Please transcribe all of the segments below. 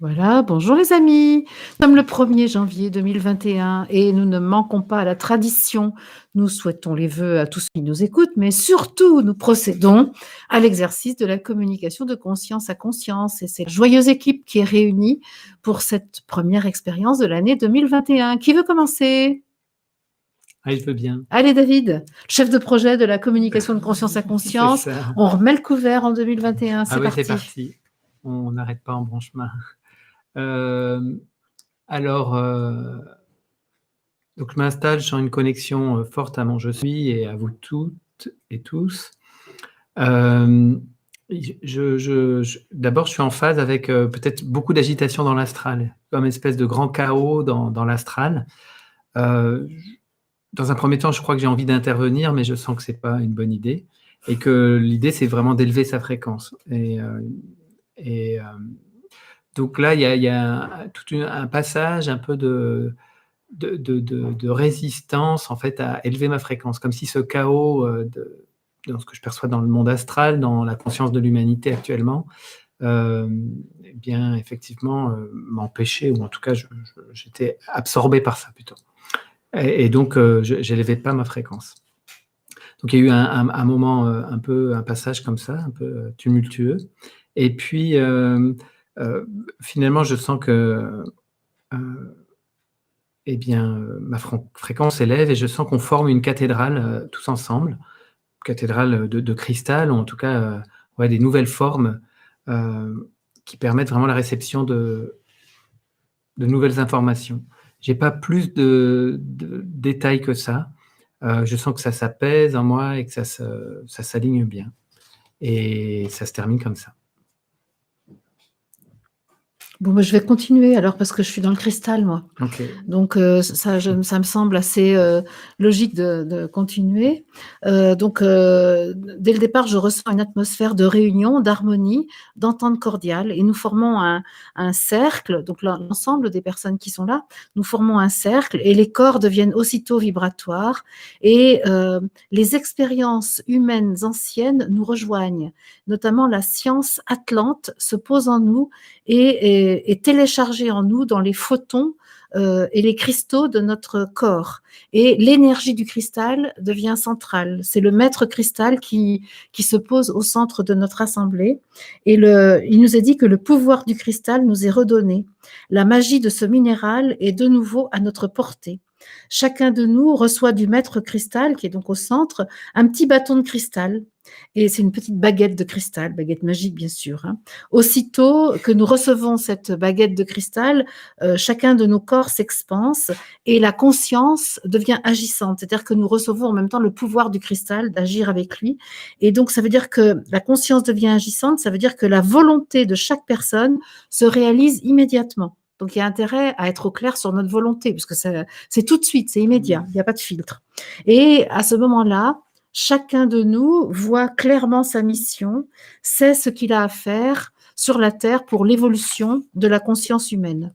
Voilà, bonjour les amis. Nous sommes le 1er janvier 2021 et nous ne manquons pas à la tradition. Nous souhaitons les vœux à tous ceux qui nous écoutent, mais surtout nous procédons à l'exercice de la communication de conscience à conscience. Et c'est la joyeuse équipe qui est réunie pour cette première expérience de l'année 2021. Qui veut commencer? Ah, il veut bien. Allez David, chef de projet de la communication de conscience à conscience. C'est ça. On remet le couvert en 2021, c'est Ah oui, parti. c'est parti. On n'arrête pas en bon chemin. Alors, donc je m'installe sur une connexion forte à mon je suis et à vous toutes et tous. D'abord, je suis en phase avec peut-être beaucoup d'agitation dans l'astral, comme une espèce de grand chaos dans l'astral. Dans un premier temps, je crois que j'ai envie d'intervenir, mais je sens que c'est pas une bonne idée et que l'idée, c'est vraiment d'élever sa fréquence. Donc là, il y a tout un passage un peu de résistance en fait à élever ma fréquence, comme si ce chaos dans ce que je perçois dans le monde astral, dans la conscience de l'humanité actuellement, eh bien effectivement m'empêchait, ou en tout cas j'étais absorbé par ça plutôt. Et donc j'élevais pas ma fréquence. Donc il y a eu un moment, un passage comme ça, un peu tumultueux. Et puis finalement, je sens que eh bien, ma fréquence s'élève et je sens qu'on forme une cathédrale tous ensemble, cathédrale de cristal, ou en tout cas ouais, des nouvelles formes qui permettent vraiment la réception de nouvelles informations. J'ai pas plus de détails que ça. Je sens que ça s'apaise en moi et que ça s'aligne bien. Et ça se termine comme ça. Bon, bah, je vais continuer alors parce que je suis dans le cristal, moi. Ok. Donc, ça me semble assez logique de continuer. Donc, dès le départ, je ressens une atmosphère de réunion, d'harmonie, d'entente cordiale, et nous formons un cercle. Donc, l'ensemble des personnes qui sont là, nous formons un cercle, et les corps deviennent aussitôt vibratoires, et les expériences humaines anciennes nous rejoignent. Notamment, la science atlante se pose en nous et est téléchargée en nous dans les photons et les cristaux de notre corps. Et l'énergie du cristal devient centrale. C'est le maître cristal qui se pose au centre de notre assemblée. Et il nous est dit que le pouvoir du cristal nous est redonné. La magie de ce minéral est de nouveau à notre portée. Chacun de nous reçoit du maître cristal, qui est donc au centre, un petit bâton de cristal. Et c'est une petite baguette de cristal, baguette magique bien sûr. Aussitôt que nous recevons cette baguette de cristal, chacun de nos corps s'expanse et la conscience devient agissante. C'est-à-dire que nous recevons en même temps le pouvoir du cristal d'agir avec lui. Et donc, ça veut dire que la conscience devient agissante, ça veut dire que la volonté de chaque personne se réalise immédiatement. Donc, il y a intérêt à être au clair sur notre volonté, puisque c'est tout de suite, c'est immédiat, il n'y a pas de filtre. Et à ce moment-là, chacun de nous voit clairement sa mission, sait ce qu'il a à faire sur la Terre pour l'évolution de la conscience humaine.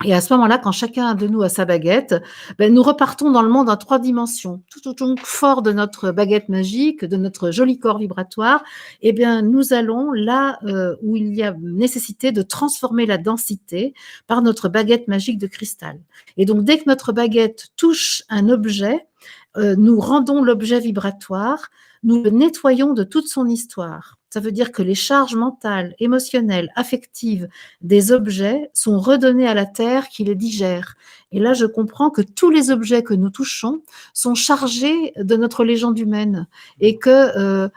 Et à ce moment-là, quand chacun de nous a sa baguette, nous repartons dans le monde en 3 dimensions. Tout fort de notre baguette magique, de notre joli corps vibratoire, nous allons là où il y a nécessité de transformer la densité par notre baguette magique de cristal. Et donc, dès que notre baguette touche un objet, nous rendons l'objet vibratoire, nous le nettoyons de toute son histoire. Ça veut dire que les charges mentales, émotionnelles, affectives des objets sont redonnés à la Terre qui les digère. Et là, je comprends que tous les objets que nous touchons sont chargés de notre légende humaine et que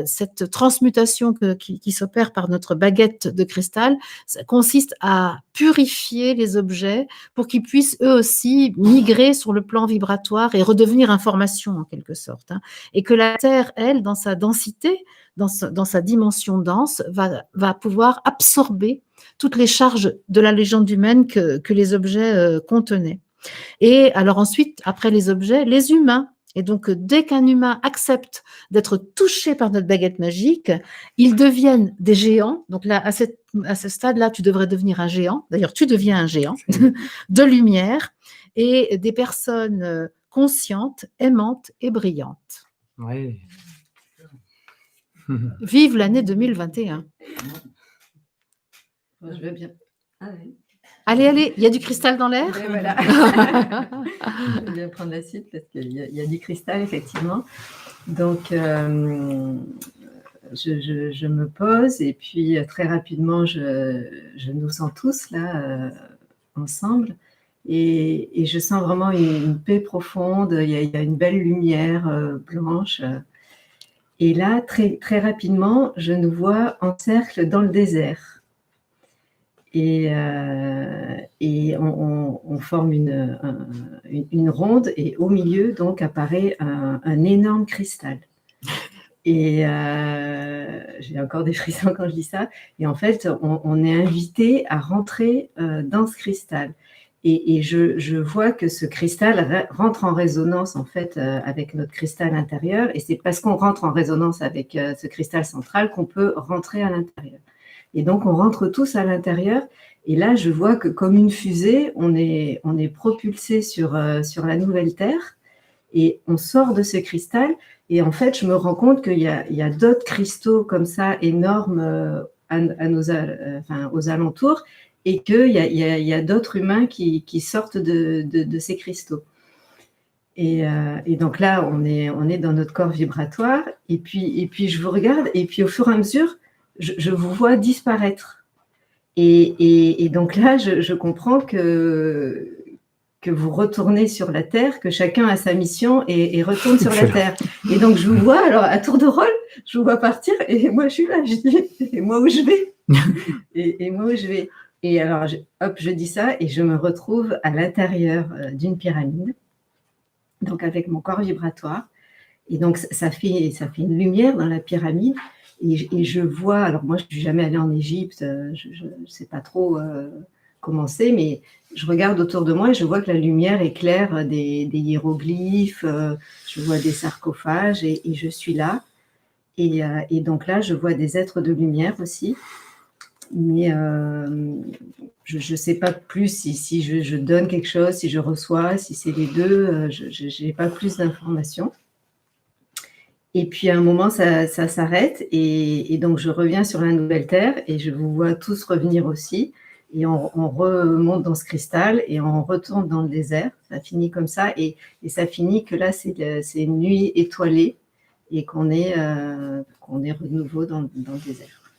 cette transmutation qui s'opère par notre baguette de cristal, ça consiste à purifier les objets pour qu'ils puissent eux aussi migrer sur le plan vibratoire et redevenir information en quelque sorte. Et que la Terre, elle, dans sa densité, dans sa dimension dense, va pouvoir absorber toutes les charges de la légende humaine que les objets contenaient. Et alors ensuite, après les objets, les humains. Et donc, dès qu'un humain accepte d'être touché par notre baguette magique, ils deviennent des géants. Donc là, à ce stade-là, tu devrais devenir un géant. D'ailleurs, tu deviens un géant de lumière et des personnes conscientes, aimantes et brillantes. Ouais. Vive l'année 2021. Je vais bien. Ah oui. Allez, il y a du cristal dans l'air? Ouais, voilà. Je vais prendre la suite parce qu'il y a du cristal, effectivement. Donc, je me pose et puis très rapidement, je nous sens tous là, ensemble. Et je sens vraiment une paix profonde. Il y a une belle lumière blanche. Et là, très, très rapidement, je nous vois en cercle dans le désert. Et on forme une ronde et au milieu, donc, apparaît un énorme cristal. Et j'ai encore des frissons quand je dis ça. Et en fait, on est invité à rentrer dans ce cristal. Et je vois que ce cristal rentre en résonance en fait avec notre cristal intérieur. Et c'est parce qu'on rentre en résonance avec ce cristal central qu'on peut rentrer à l'intérieur. Et donc, on rentre tous à l'intérieur. Et là, je vois que comme une fusée, on est propulsé sur la nouvelle Terre. Et on sort de ce cristal. Et en fait, je me rends compte qu'il y a d'autres cristaux comme ça, énormes aux alentours, et qu'il y a d'autres humains qui sortent de ces cristaux. Et donc là, on est dans notre corps vibratoire. Et puis, je vous regarde, et puis au fur et à mesure, je vous vois disparaître. Et donc là, je comprends que vous retournez sur la Terre, que chacun a sa mission et retourne sur la Terre. Et donc, je vous vois, alors à tour de rôle, je vous vois partir et moi, je suis là. Je dis, et moi, où je vais et moi, où je vais. Et alors, je dis ça et je me retrouve à l'intérieur d'une pyramide, donc avec mon corps vibratoire. Et donc, ça fait une lumière dans la pyramide. Et je vois, alors moi, je ne suis jamais allée en Égypte, je ne sais pas trop comment c'est, mais je regarde autour de moi et je vois que la lumière éclaire des hiéroglyphes, je vois des sarcophages et je suis là. Et donc là, je vois des êtres de lumière aussi. Mais je ne sais pas plus si je donne quelque chose, si je reçois, si c'est les deux, je n'ai pas plus d'informations. Et puis à un moment, ça s'arrête et donc je reviens sur la nouvelle Terre et je vous vois tous revenir aussi. Et on remonte dans ce cristal et on retourne dans le désert. Ça finit comme ça et ça finit que là, c'est une nuit étoilée et qu'on est de nouveau dans le désert.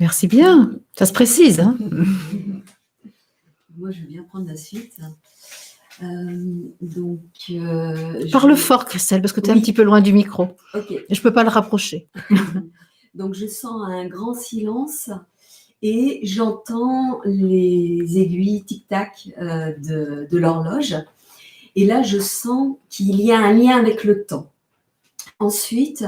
Merci bien, ça se précise. Hein. Moi, je vais bien prendre la suite. Parle fort, Christelle, parce que tu es un petit peu loin du micro. Okay. Et je ne peux pas le rapprocher. Donc, je sens un grand silence et j'entends les aiguilles tic-tac de l'horloge. Et là, je sens qu'il y a un lien avec le temps. Ensuite,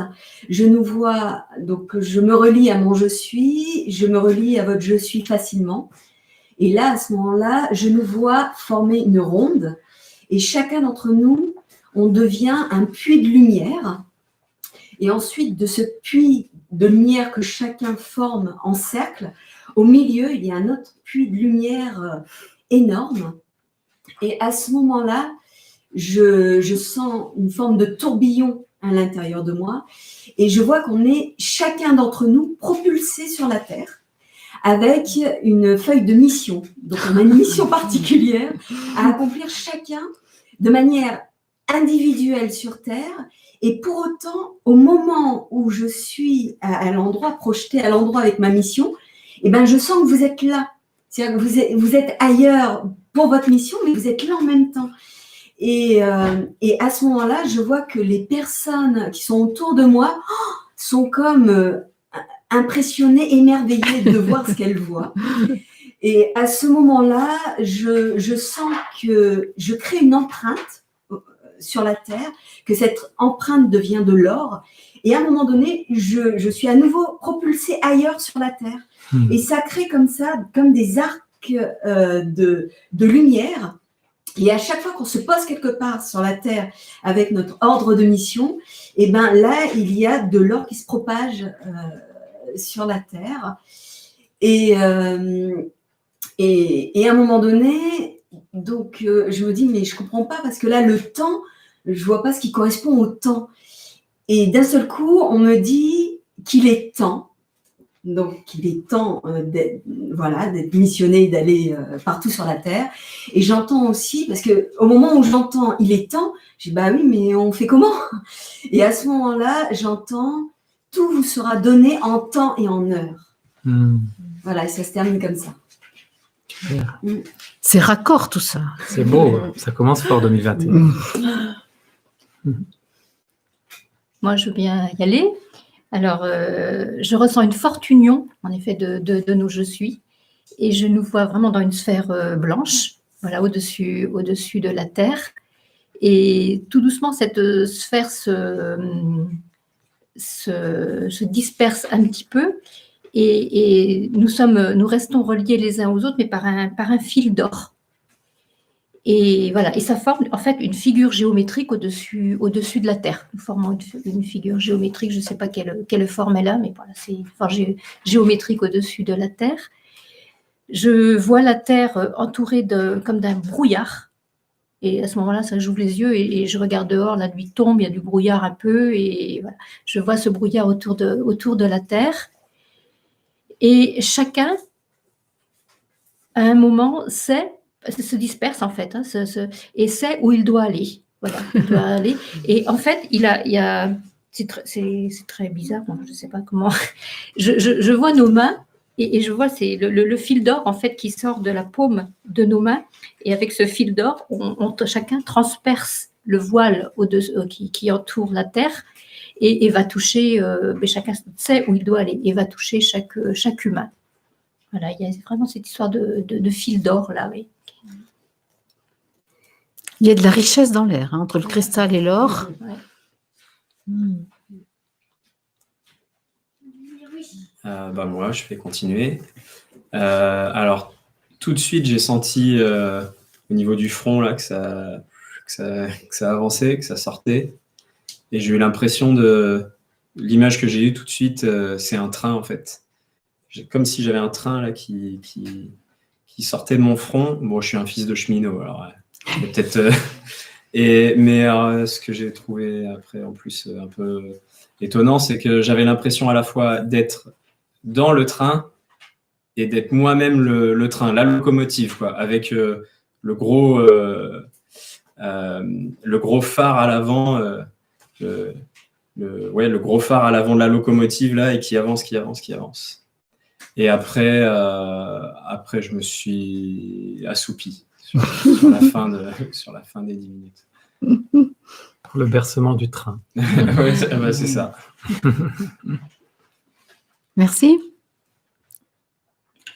je nous vois, donc je me relie à mon je suis, je me relie à votre je suis facilement. Et là, à ce moment-là, je nous vois former une ronde et chacun d'entre nous, on devient un puits de lumière. Et ensuite, de ce puits de lumière que chacun forme en cercle, au milieu, il y a un autre puits de lumière énorme. Et à ce moment-là, je sens une forme de tourbillon à l'intérieur de moi et je vois qu'on est chacun d'entre nous propulsé sur la Terre avec une feuille de mission. Donc, on a une mission particulière à accomplir chacun de manière individuelle sur Terre. Et pour autant, au moment où je suis à l'endroit, projeté à l'endroit avec ma mission, eh ben, je sens que vous êtes là. C'est-à-dire que vous êtes ailleurs pour votre mission, mais vous êtes là en même temps. Et à ce moment-là, je vois que les personnes qui sont autour de moi sont comme impressionnées, émerveillées de voir ce qu'elles voient. Et à ce moment-là, je sens que je crée une empreinte sur la Terre, que cette empreinte devient de l'or. Et à un moment donné, je suis à nouveau propulsée ailleurs sur la Terre. Et ça crée comme ça, comme des arcs de lumière. Et à chaque fois qu'on se pose quelque part sur la Terre avec notre ordre de mission, et ben là, il y a de l'or qui se propage sur la Terre. Et à un moment donné, donc je me dis, mais je ne comprends pas parce que là, le temps, je ne vois pas ce qui correspond au temps. Et d'un seul coup, on me dit qu'il est temps Donc, il est temps d'être missionné, d'aller partout sur la terre. Et j'entends aussi, parce qu'au moment où j'entends « il est temps », je dis « bah oui, mais on fait comment ?» Et à ce moment-là, j'entends « tout vous sera donné en temps et en heure ». Voilà, et ça se termine comme ça. C'est raccord tout ça. C'est beau, ça commence fort 2021. Moi, je veux bien y aller. Alors, je ressens une forte union, en effet, de nos je suis. Et je nous vois vraiment dans une sphère blanche, voilà, au-dessus de la Terre. Et tout doucement, cette sphère se disperse un petit peu. Et nous restons reliés les uns aux autres, mais par un fil d'or. Et voilà, et ça forme en fait une figure géométrique au-dessus de la Terre. Nous formons une figure géométrique, je ne sais pas quelle forme elle a, mais voilà, c'est une forme géométrique au-dessus de la Terre. Je vois la Terre entourée comme d'un brouillard. Et à ce moment-là, ça j'ouvre les yeux et je regarde dehors, la nuit tombe, il y a du brouillard un peu, et voilà, je vois ce brouillard autour de la Terre. Et chacun, à un moment, se disperse en fait, et sait où il doit aller. Voilà, il doit aller. Et en fait, c'est très bizarre, bon, je ne sais pas comment. Je vois nos mains et je vois c'est le fil d'or en fait qui sort de la paume de nos mains. Et avec ce fil d'or, chacun transperce le voile qui entoure la terre et va toucher. Mais chacun sait où il doit aller et va toucher chaque humain. Voilà, il y a vraiment cette histoire de fil d'or là, oui. Il y a de la richesse dans l'air, hein, entre le cristal et l'or. Moi, je vais continuer. Alors, tout de suite, j'ai senti au niveau du front là, que ça avançait, que ça sortait. Et j'ai eu l'impression l'image que j'ai eue tout de suite, c'est un train en fait. Comme si j'avais un train là, qui sortait de mon front. Bon, je suis un fils de cheminot, alors peut-être. Mais ce que j'ai trouvé après en plus un peu étonnant, c'est que j'avais l'impression à la fois d'être dans le train et d'être moi-même le train, la locomotive, quoi, avec le gros phare à l'avant, le gros phare à l'avant de la locomotive là, et qui avance. Et après, je me suis assoupi sur la fin des 10 minutes. Pour le bercement du train. Ouais, c'est ça. Merci.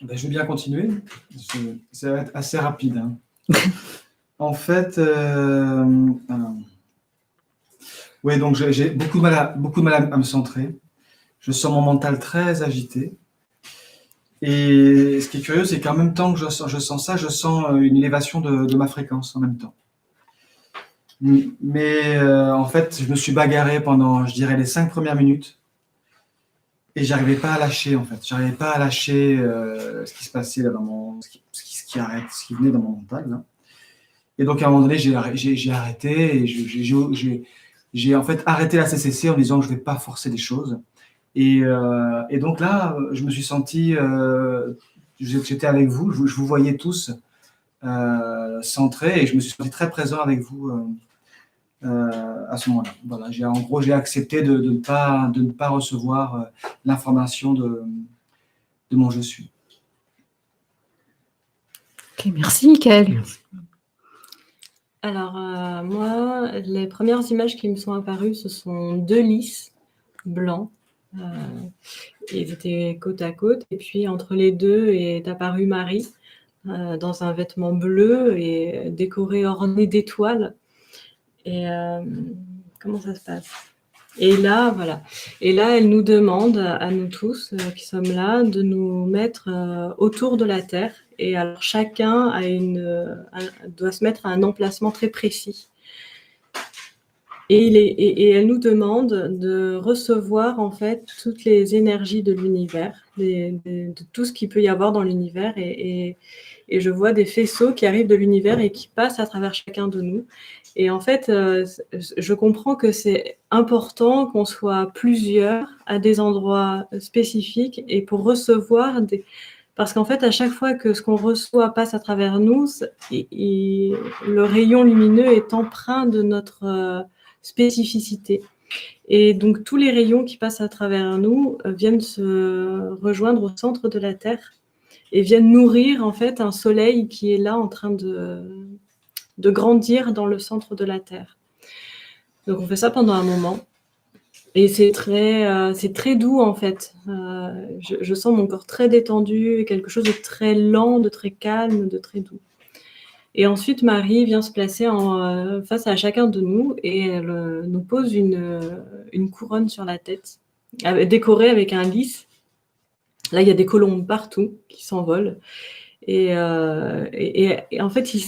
Je vais bien continuer. Ça va être assez rapide. Hein. En fait, oui, donc j'ai beaucoup de mal à me centrer. Je sens mon mental très agité. Et ce qui est curieux, c'est qu'en même temps que je sens ça, je sens une élévation de ma fréquence en même temps. Mais en fait, je me suis bagarré pendant, je dirais, les 5 premières minutes. Et j'arrivais pas à lâcher, en fait. J'arrivais pas à lâcher ce qui se passait là ce qui venait dans mon mental. Là. Et donc, à un moment donné, j'ai arrêté et j'ai en fait arrêté la CCC en disant que je vais pas forcer les choses. Et donc là, je me suis senti, j'étais avec vous, je vous voyais tous centrés et je me suis senti très présent avec vous à ce moment-là. Voilà, en gros, j'ai accepté de ne pas recevoir l'information de mon je suis. Ok, merci Mickaël. Merci. Alors, moi, les premières images qui me sont apparues, ce sont 2 lys blancs. Ils étaient côte à côte. Et puis, entre les deux est apparue Marie dans un vêtement bleu et décoré, orné d'étoiles. Et comment ça se passe ? Et là, voilà. Et là, elle nous demande, à nous tous qui sommes là, de nous mettre autour de la Terre. Et alors, chacun doit se mettre à un emplacement très précis. Et elle nous demande de recevoir, en fait, toutes les énergies de l'univers de tout ce qu'il peut y avoir dans l'univers. Et je vois des faisceaux qui arrivent de l'univers et qui passent à travers chacun de nous. Et en fait, je comprends que c'est important qu'on soit plusieurs à des endroits spécifiques et pour recevoir des... Parce qu'en fait, à chaque fois que ce qu'on reçoit passe à travers nous, le rayon lumineux est empreint de notre spécificité. Et donc, tous les rayons qui passent à travers nous viennent se rejoindre au centre de la Terre et viennent nourrir en fait un soleil qui est là en train de grandir dans le centre de la Terre. Donc, on fait ça pendant un moment. Et c'est très doux, en fait. Je sens mon corps très détendu, quelque chose de très lent, de très calme, de très doux. Et ensuite, Marie vient se placer face à chacun de nous et elle nous pose une couronne sur la tête, décorée avec un lys. Là, il y a des colombes partout qui s'envolent. Et en fait, il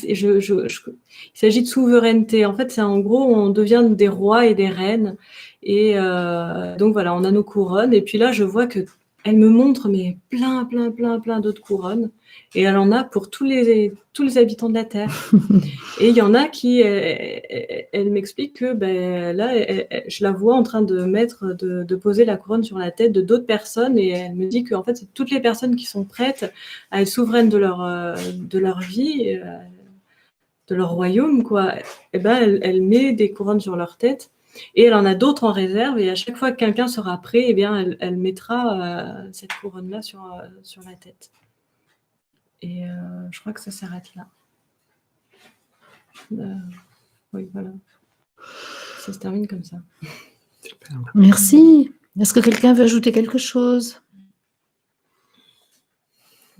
s'agit de souveraineté. En fait, c'est en gros, on devient des rois et des reines. Et donc voilà, on a nos couronnes. Et puis là, je vois que elle me montre mais plein d'autres couronnes. Et elle en a pour tous les habitants de la Terre. Et il y en a qui, elle m'explique que là, je la vois en train de poser la couronne sur la tête de d'autres personnes. Et elle me dit que en fait, c'est toutes les personnes qui sont prêtes à être souveraines de leur vie, de leur royaume, quoi. Et elle met des couronnes sur leur tête. Et elle en a d'autres en réserve. Et à chaque fois que quelqu'un sera prêt, eh bien, elle mettra cette couronne-là sur la tête. Et je crois que ça s'arrête là. Oui, voilà. Ça se termine comme ça. Super. Merci. Est-ce que quelqu'un veut ajouter quelque chose?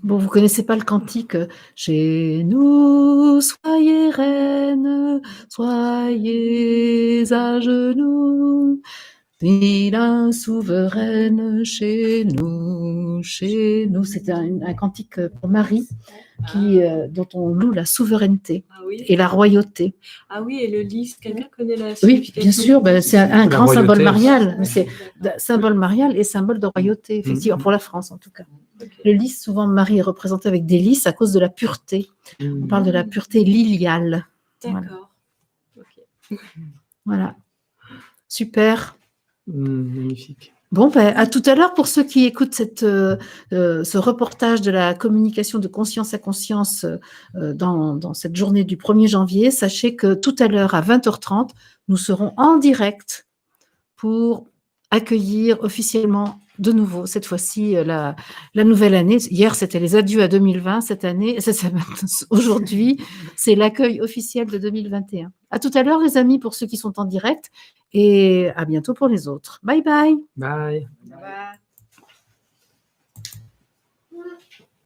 Bon, vous ne connaissez pas le cantique « Chez nous, soyez reine, soyez à genoux, vilain souveraine chez nous, chez nous ». C'est un cantique pour Marie dont on loue la souveraineté et la royauté. Ah oui, et le lys, quelqu'un connaît la Oui, bien sûr, c'est un grand royauté symbole aussi. marial. C'est symbole marial et symbole de royauté, effectivement, pour la France en tout cas. Okay. Le lys, souvent Marie est représentée avec des lys à cause de la pureté. On parle de la pureté liliale. D'accord. Voilà. Okay. Voilà. Super. Magnifique. Bon, à tout à l'heure pour ceux qui écoutent ce reportage de la communication de conscience à conscience dans cette journée du 1er janvier. Sachez que tout à l'heure à 20h30, nous serons en direct pour accueillir officiellement de nouveau, cette fois-ci, la nouvelle année. Hier, c'était les adieux à 2020. Cette année, aujourd'hui, c'est l'accueil officiel de 2021. À tout à l'heure, les amis, pour ceux qui sont en direct, et à bientôt pour les autres. Bye bye. Bye. Bye.